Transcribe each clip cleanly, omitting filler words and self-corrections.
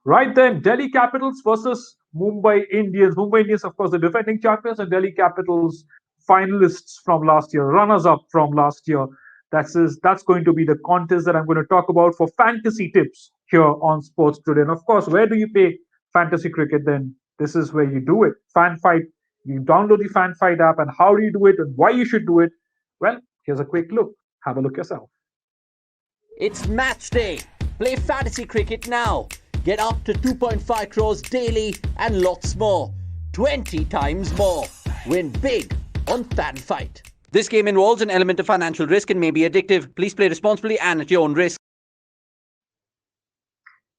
Right then, Delhi Capitals versus Mumbai Indians. Mumbai Indians, of course, the defending champions, and Delhi Capitals finalists from last year, runners up from last year. That's going to be the contest that I'm going to talk about for fantasy tips here on Sports Today. And of course, where do you play fantasy cricket? Then this is where you do it. Fan Fight. You download the Fan Fight app, and how do you do it, and why you should do it? Well, here's a quick look. Have a look yourself. It's match day. Play fantasy cricket now. Get up to 2.5 crores daily and lots more. 20 times more. Win big on Fan Fight. This game involves an element of financial risk and may be addictive. Please play responsibly and at your own risk.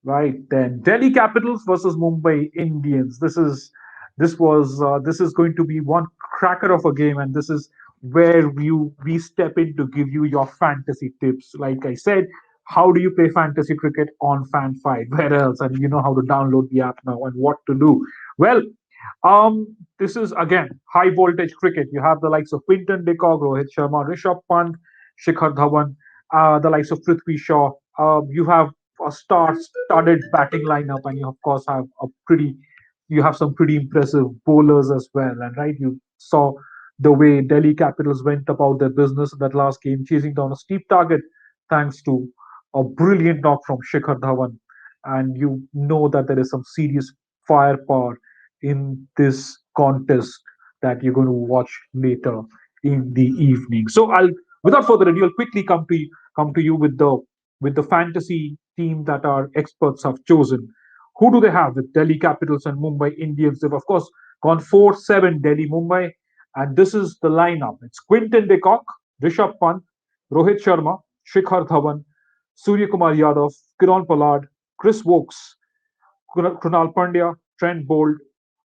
Right then, Delhi Capitals versus Mumbai Indians. This is going to be one cracker of a game, and this is where we step in to give you your fantasy tips. Like I said, how do you play fantasy cricket on FanFight? Where else? And you know how to download the app now and what to do. Well, this is again high voltage cricket. You have the likes of Quinton de Kock, Rohit Sharma, Rishabh Pant, Shikhar Dhawan, the likes of Prithvi Shaw. You have a star-studded batting lineup, and you of course you have some pretty impressive bowlers as well. And right, you saw the way Delhi Capitals went about their business in that last game, chasing down a steep target thanks to a brilliant knock from Shikhar Dhawan. And you know that there is some serious firepower in this contest that you're going to watch later in the evening. So without further ado, I'll quickly come to you with the fantasy team that our experts have chosen. Who do they have with Delhi Capitals and Mumbai Indians? They've of course gone 4-7 Delhi Mumbai, and this is the lineup. It's Quinton de Kock, Rishabh Pant, Rohit Sharma, Shikhar Dhawan, Surya Kumar Yadav, Kiran Pollard, Chris Wokes, Krunal Pandya, Trent Bolt,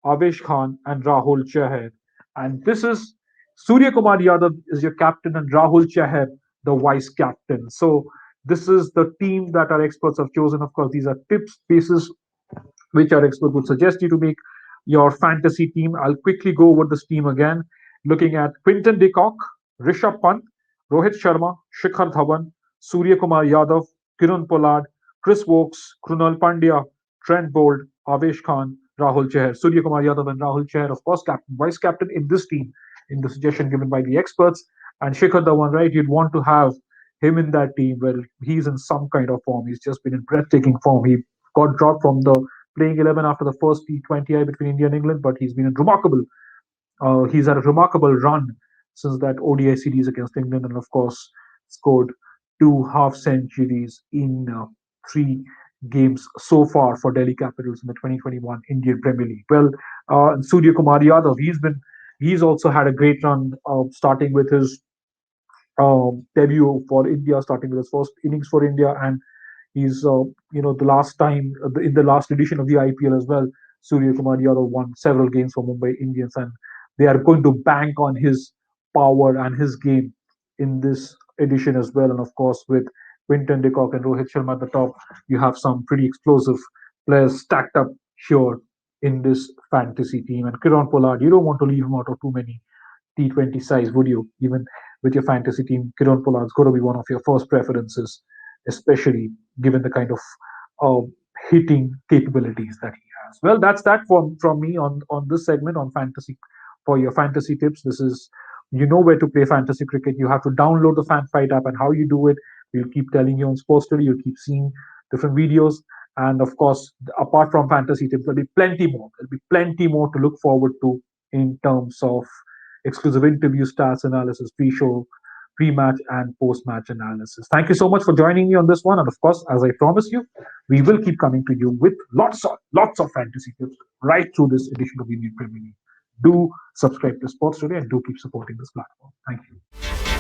Avesh Khan, and Rahul Chahar. And this is Surya Kumar Yadav is your captain, and Rahul Chahar the vice captain. So this is the team that our experts have chosen. Of course, these are tips, basis which our expert would suggest you to make your fantasy team. I'll quickly go over this team again, looking at Quinton de Kock, Rishabh Pant, Rohit Sharma, Shikhar Dhawan, Surya Kumar Yadav, Kiran Pollard, Chris Wokes, Krunal Pandya, Trent Bolt, Avesh Khan, Rahul Chahar. Surya Kumar Yadav and Rahul Chahar, of course, captain, vice captain in this team, in the suggestion given by the experts. And Shikhar Dhawan, right, you'd want to have him in that team. Well, he's in some kind of form. He's just been in breathtaking form. He got dropped from the playing 11 after the first T20I between India and England, but he's had a remarkable run since that ODI series against England, and of course scored two half centuries in three games so far for Delhi Capitals in the 2021 Indian Premier League. Well, Surya Kumar Yadav, he's also had a great run, starting with his debut for India, starting with his first innings for India, and he's the last time in the last edition of the IPL as well. Surya Kumar Yadav won several games for Mumbai Indians, and they are going to bank on his power and his game in this edition as well. And of course, with Quinton de Kock and Rohit Sharma at the top, you have some pretty explosive players stacked up here in this fantasy team. And Kiran Pollard, you don't want to leave him out of too many T20 size, would you? Even with your fantasy team, Kiran Pollard's got to be one of your first preferences, especially given the kind of uh, hitting capabilities that he has. Well, that's that from me on this segment on fantasy for your fantasy tips. This is you know where to play fantasy cricket. You have to download the FanFight app, and how you do it, we'll keep telling you on Sports Study. You'll keep seeing different videos, and of course, apart from fantasy tips, there'll be plenty more. There'll be plenty more to look forward to in terms of exclusive interview, stats analysis, pre-show, pre-match, and post-match analysis. Thank you so much for joining me on this one, and of course, as I promised you, we will keep coming to you with lots of fantasy tips right through this edition of Indian Premier League. Do subscribe to Sports Today and do keep supporting this platform. Thank you.